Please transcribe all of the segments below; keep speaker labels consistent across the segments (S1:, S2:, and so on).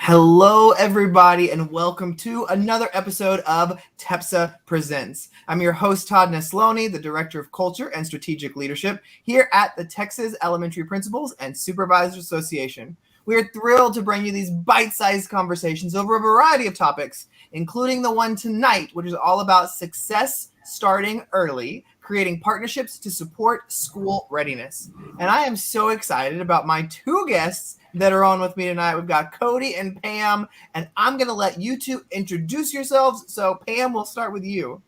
S1: Hello, everybody, and welcome to another episode of TEPSA Presents. I'm your host, Todd Nesloni, the Director of Culture and Strategic Leadership here at the Texas Elementary Principals and Supervisors Association. We are thrilled to bring you these bite-sized conversations over a variety of topics, including the one tonight, which is all about success starting early, creating partnerships to support school readiness. And I am so excited about my two guests that are on with me tonight. We've got Cody and Pam, and I'm going to let you two introduce yourselves. So Pam, we'll start with you.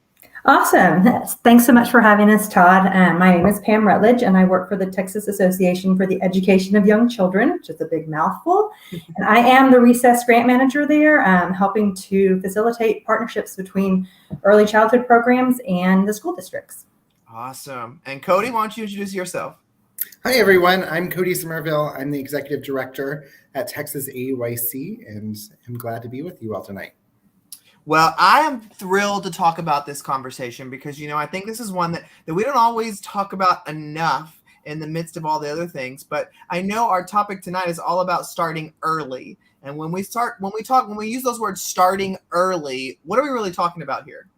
S2: Awesome. Thanks so much for having us, Todd. My name is Pam Rutledge, and I work for the Texas Association for the Education of Young Children, which is a big mouthful. And I am the Recess Grant Manager there, helping to facilitate partnerships between early childhood programs and the school districts.
S1: Awesome. And Cody, why don't you introduce yourself?
S3: Hi, everyone. I'm Cody Summerville. I'm the Executive Director at Texas AUYC, and I'm glad to be with you all tonight.
S1: Well, I am thrilled to talk about this conversation because, I think this is one that we don't always talk about enough in the midst of all the other things. But I know our topic tonight is all about starting early. And when we use those words starting early, what are we really talking about here?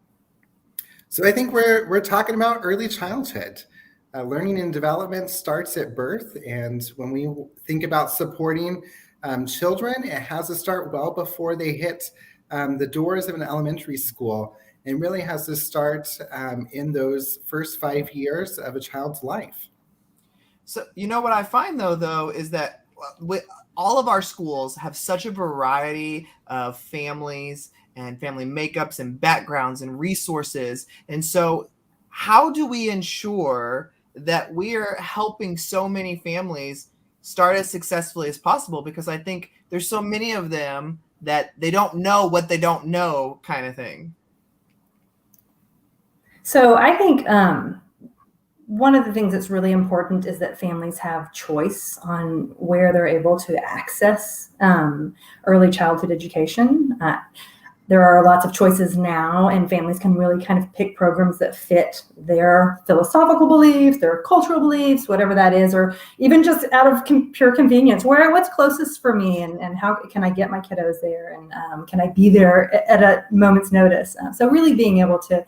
S3: So I think we're talking about early childhood. Learning and development starts at birth. And when we think about supporting children, it has to start well before they hit the doors of an elementary school, and really has to start in those first 5 years of a child's life.
S1: So, what I find though, is that all of our schools have such a variety of families and family makeups and backgrounds and resources. And so how do we ensure that we are helping so many families start as successfully as possible? Because I think there's so many of them that they don't know what they don't know kind of thing.
S2: So I think one of the things that's really important is that families have choice on where they're able to access early childhood education. There are lots of choices now, and families can really kind of pick programs that fit their philosophical beliefs, their cultural beliefs, whatever that is, or even just out of pure convenience, what's closest for me, and how can I get my kiddos there, and can I be there at a moment's notice? So really being able to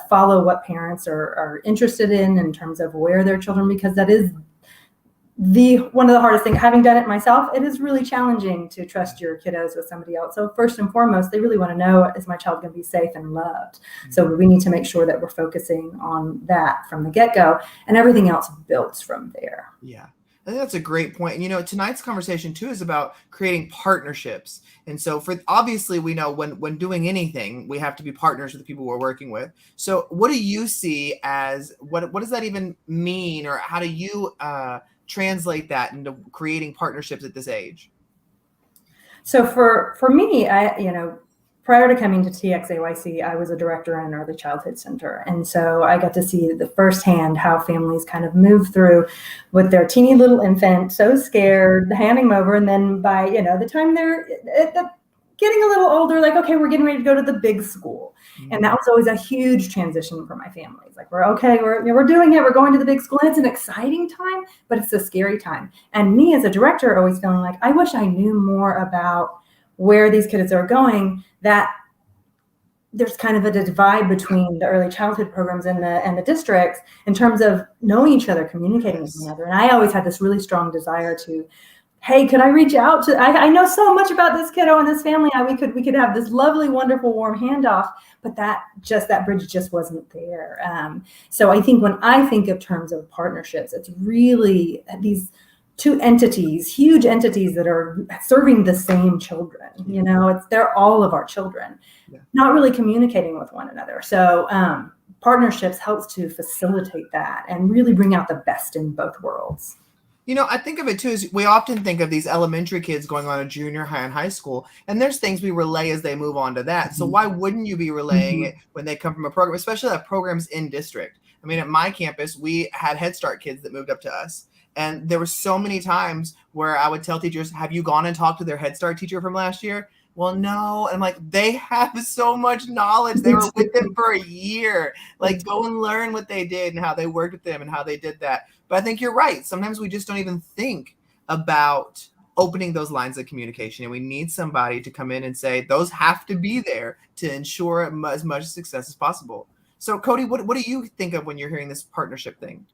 S2: follow what parents are interested in terms of where their children, because that is one of the hardest things. Having done it myself, it is really challenging to trust your kiddos with somebody else. So first and foremost, they really want to know, is my child going to be safe and loved? Mm-hmm. So we need to make sure that we're focusing on that from the get-go, and everything else builds from there.
S1: Yeah, I think that's a great point. And tonight's conversation too is about creating partnerships. And so obviously we know when doing anything, we have to be partners with the people we're working with. So what do you see as, what does that even mean, or how do you translate that into creating partnerships at this age?
S2: So for me, prior to coming to TXAYC, I was a director in an early childhood center. And so I got to see the firsthand how families kind of move through with their teeny little infant, so scared, handing them over. And then by, the time they're getting a little older, like, okay, we're getting ready to go to the big school. Mm-hmm. And that was always a huge transition for my family. It's like, we're doing it. We're going to the big school. And it's an exciting time, but it's a scary time. And me as a director always feeling like, I wish I knew more about where these kids are going, that there's kind of a divide between the early childhood programs and the districts in terms of knowing each other, communicating with one another. And I always had this really strong desire to, hey, could I reach out to, I know so much about this kiddo and this family. We could have this lovely, wonderful, warm handoff, but that bridge just wasn't there. So I think when I think of terms of partnerships, it's really these two entities, huge entities that are serving the same children. They're all of our children, not really communicating with one another. So partnerships helps to facilitate that and really bring out the best in both worlds.
S1: I think of it too, as we often think of these elementary kids going on to junior high and high school, and there's things we relay as they move on to that. Mm-hmm. So why wouldn't you be relaying it when they come from a program, especially that programs in district? I mean, at my campus, we had Head Start kids that moved up to us. And there were so many times where I would tell teachers, have you gone and talked to their Head Start teacher from last year? Well, no. And I'm like, they have so much knowledge. They were with them for a year. Like, go and learn what they did and how they worked with them and how they did that. But I think you're right. Sometimes we just don't even think about opening those lines of communication. And we need somebody to come in and say, those have to be there to ensure as much success as possible. So Cody, what do you think of when you're hearing this partnership thing?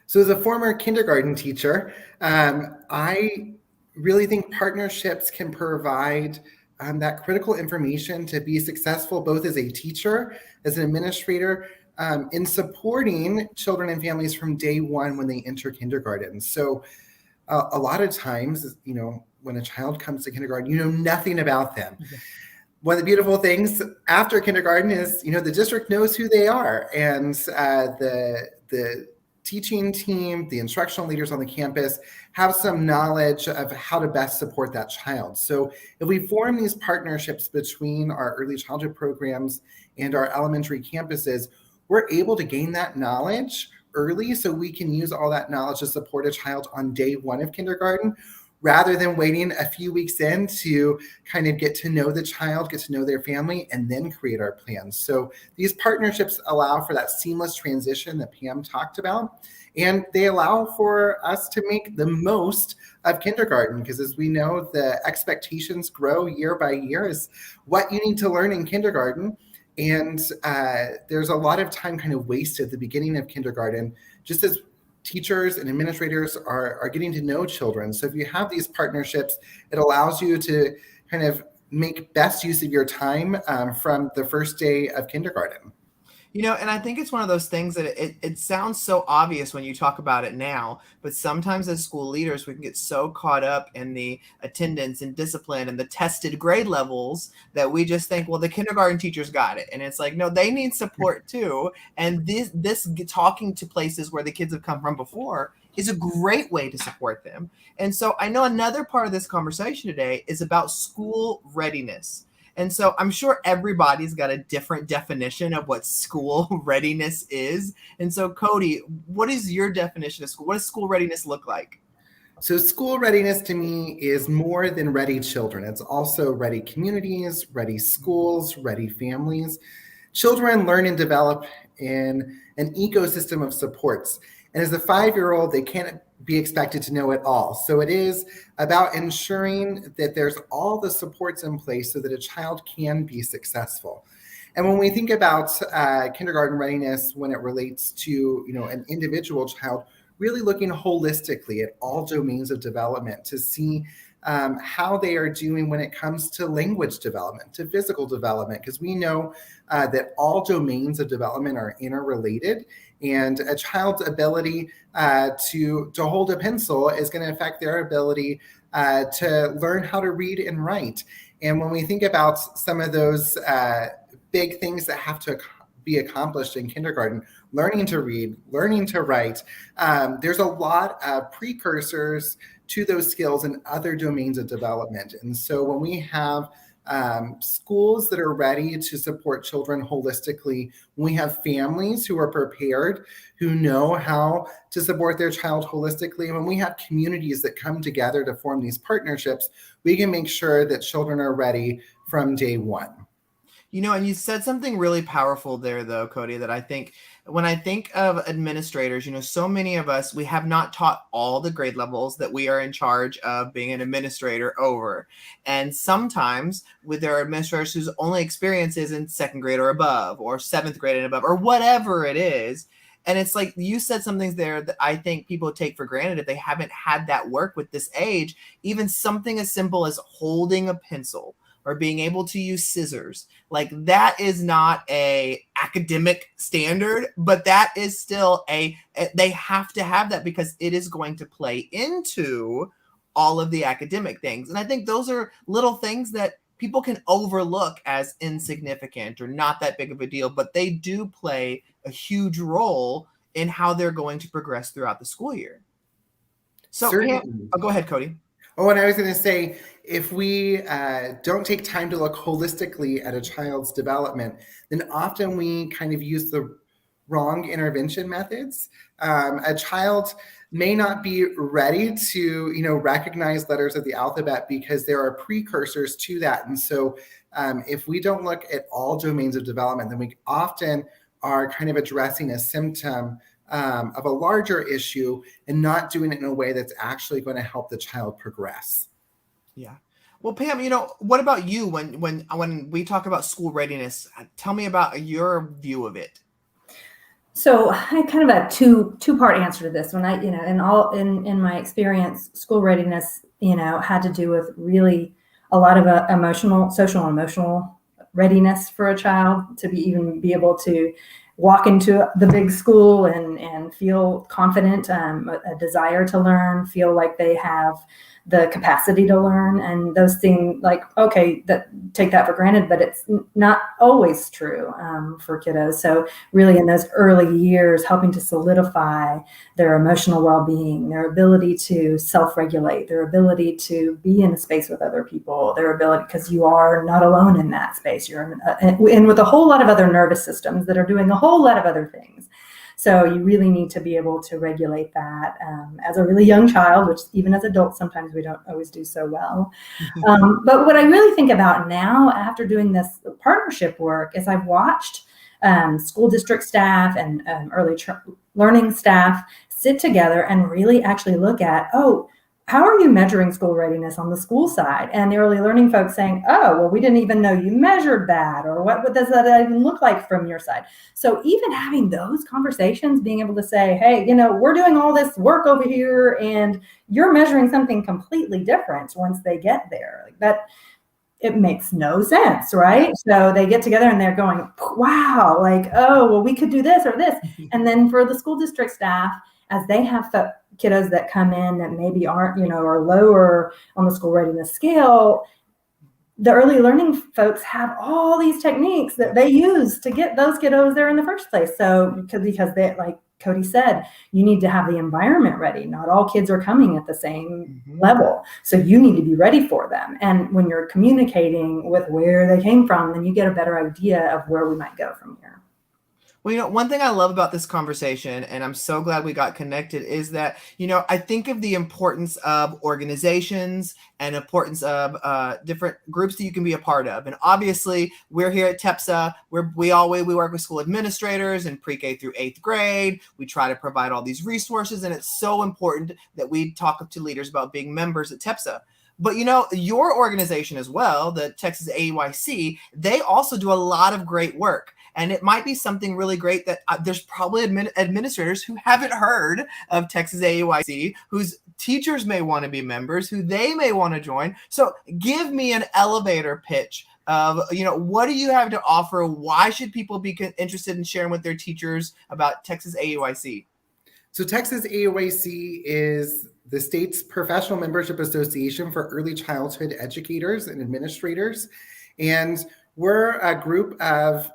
S3: So as a former kindergarten teacher, I really think partnerships can provide that critical information to be successful, both as a teacher, as an administrator, in supporting children and families from day one when they enter kindergarten. So a lot of times, when a child comes to kindergarten, you know nothing about them.
S1: Yeah.
S3: One of the beautiful things after kindergarten is, the district knows who they are, and the teaching team, the instructional leaders on the campus have some knowledge of how to best support that child. So if we form these partnerships between our early childhood programs and our elementary campuses, we're able to gain that knowledge early so we can use all that knowledge to support a child on day one of kindergarten, rather than waiting a few weeks in to kind of get to know the child, get to know their family, and then create our plans. So these partnerships allow for that seamless transition that Pam talked about, and they allow for us to make the most of kindergarten, because as we know, the expectations grow year by year as what you need to learn in kindergarten. And there's a lot of time kind of wasted at the beginning of kindergarten, just as teachers and administrators are getting to know children. So if you have these partnerships, it allows you to kind of make best use of your time from the first day of kindergarten.
S1: And I think it's one of those things that it sounds so obvious when you talk about it now, but sometimes as school leaders, we can get so caught up in the attendance and discipline and the tested grade levels that we just think, well, the kindergarten teachers got it. And it's like, no, they need support too. And this talking to places where the kids have come from before is a great way to support them. And so I know another part of this conversation today is about school readiness. And so I'm sure everybody's got a different definition of what school readiness is. And so Cody, what is your definition of school? What does school readiness look like?
S3: So school readiness to me is more than ready children. It's also ready communities, ready schools, ready families. Children learn and develop in an ecosystem of supports. And as a 5-year-old, they can't be expected to know it all. So it is about ensuring that there's all the supports in place so that a child can be successful. And when we think about kindergarten readiness, when it relates to an individual child, really looking holistically at all domains of development to see how they are doing when it comes to language development, to physical development, because we know that all domains of development are interrelated, and a child's ability to hold a pencil is going to affect their ability to learn how to read and write. And when we think about some of those big things that have to be accomplished in kindergarten, learning to read, learning to write, there's a lot of precursors to those skills in other domains of development. And so when we have schools that are ready to support children holistically, when we have families who are prepared, who know how to support their child holistically, and when we have communities that come together to form these partnerships, we can make sure that children are ready from day one.
S1: And you said something really powerful there, though, Cody, that I think when I think of administrators, so many of us, we have not taught all the grade levels that we are in charge of being an administrator over. And sometimes there are administrators whose only experience is in 2nd grade or above, or 7th grade and above, or whatever it is. And it's like you said something there that I think people take for granted if they haven't had that work with this age. Even something as simple as holding a pencil or being able to use scissors, like that is not a academic standard, but that is still they have to have that because it is going to play into all of the academic things. And I think those are little things that people can overlook as insignificant or not that big of a deal, but they do play a huge role in how they're going to progress throughout the school year. So go ahead, Cody.
S3: Oh, and I was going to say, if we don't take time to look holistically at a child's development, then often we kind of use the wrong intervention methods. A child may not be ready to, recognize letters of the alphabet because there are precursors to that. And so if we don't look at all domains of development, then we often are kind of addressing a symptom of a larger issue and not doing it in a way that's actually going to help the child progress.
S1: Yeah. Well, Pam, what about you when we talk about school readiness? Tell me about your view of it.
S2: So I kind of a two-part answer to this. When I, in my experience, school readiness, had to do with really a lot of social and emotional readiness for a child to be able to walk into the big school and feel confident, a desire to learn, feel like they have the capacity to learn, and those things, like, okay, that take that for granted, but it's not always true for kiddos. So really in those early years, helping to solidify their emotional well-being, their ability to self-regulate, their ability to be in a space with other people, their ability, because you are not alone in that space. You're in with a whole lot of other nervous systems that are doing a whole lot of other things. So you really need to be able to regulate that as a really young child, which even as adults, sometimes we don't always do so well. But what I really think about now after doing this partnership work is I've watched school district staff and early learning staff sit together and really actually look at, how are you measuring school readiness on the school side? And the early learning folks saying, well, we didn't even know you measured that, or what does that even look like from your side? So even having those conversations, being able to say, hey, we're doing all this work over here and you're measuring something completely different once they get there. Like that, it makes no sense, right? So they get together and they're going, wow, like, we could do this or this. And then for the school district staff, as they have kiddos that come in that maybe aren't, are lower on the school readiness scale, the early learning folks have all these techniques that they use to get those kiddos there in the first place. So because they, like Cody said, you need to have the environment ready. Not all kids are coming at the same level. So you need to be ready for them. And when you're communicating with where they came from, then you get a better idea of where we might go from here.
S1: Well, one thing I love about this conversation, and I'm so glad we got connected, is that, I think of the importance of organizations and importance of different groups that you can be a part of. And obviously, we're here at TEPSA, we work with school administrators in pre-K through 8th grade. We try to provide all these resources, and it's so important that we talk to leaders about being members at TEPSA. But, your organization as well, the Texas AEYC, they also do a lot of great work. And it might be something really great that there's probably administrators who haven't heard of Texas AEYC, whose teachers may want to be members, who they may want to join. So give me an elevator pitch of, what do you have to offer? Why should people be interested in sharing with their teachers about Texas AEYC?
S3: So Texas AEYC is the state's professional membership association for early childhood educators and administrators. And we're a group of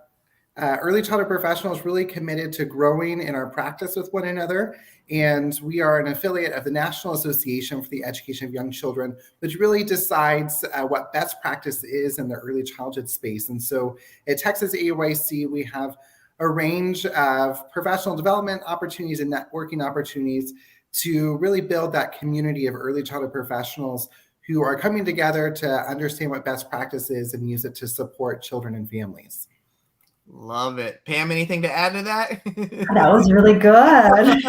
S3: early childhood professionals really committed to growing in our practice with one another. And we are an affiliate of the National Association for the Education of Young Children, which really decides what best practice is in the early childhood space. And so at Texas AEYC, we have a range of professional development opportunities and networking opportunities to really build that community of early childhood professionals who are coming together to understand what best practice is and use it to support children and families.
S1: Love it. Pam, anything to add to that?
S2: That was really good.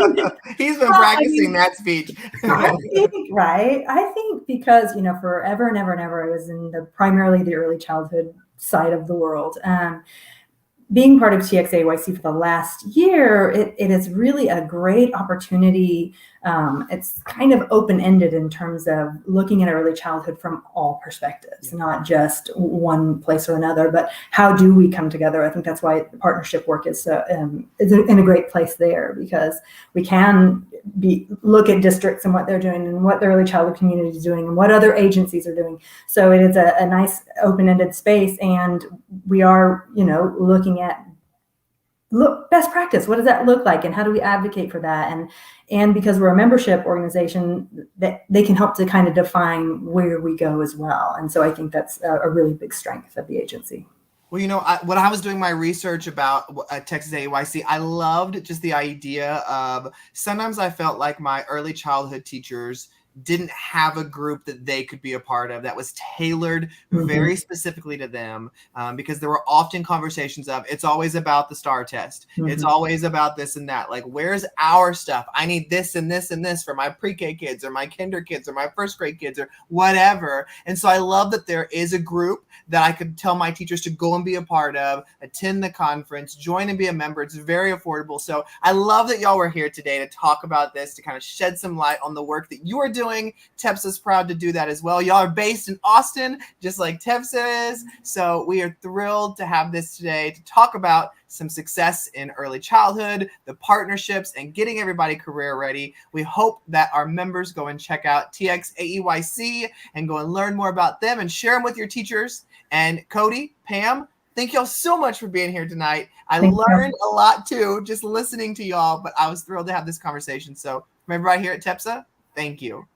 S1: He's been practicing that speech.
S2: I think because, forever and ever and ever, I was in primarily the early childhood side of the world. Being part of TXAYC for the last year, it is really a great opportunity. It's kind of open-ended in terms of looking at early childhood from all perspectives, not just one place or another, but how do we come together? I think that's why the partnership work is in a great place there, because we can look at districts and what they're doing and what the early childhood community is doing and what other agencies are doing. So it is a nice open-ended space, and we are, looking at best practice. What does that look like, and how do we advocate for that? And because we're a membership organization, that they can help to kind of define where we go as well. And so I think that's a really big strength of the agency.
S1: Well, when I was doing my research about Texas AEYC, I loved just the idea of, sometimes I felt like my early childhood teachers didn't have a group that they could be a part of that was tailored very specifically to them, because there were often conversations of, it's always about the STAR test. It's always about this and that. Like, where's our stuff? I need this and this and this for my pre-K kids or my kinder kids or my first grade kids or whatever. And so I love that there is a group that I could tell my teachers to go and be a part of, attend the conference, join and be a member. It's very affordable. So I love that y'all were here today to talk about this, to kind of shed some light on the work that you are doing. TEPSA is proud to do that as well. Y'all are based in Austin, just like TEPSA is. So we are thrilled to have this today to talk about some success in early childhood, the partnerships, and getting everybody career ready. We hope that our members go and check out TXAEYC and go and learn more about them and share them with your teachers. And Cody, Pam, thank y'all so much for being here tonight. I learned a lot too, just listening to y'all, but I was thrilled to have this conversation. So from everybody here at TEPSA, thank you.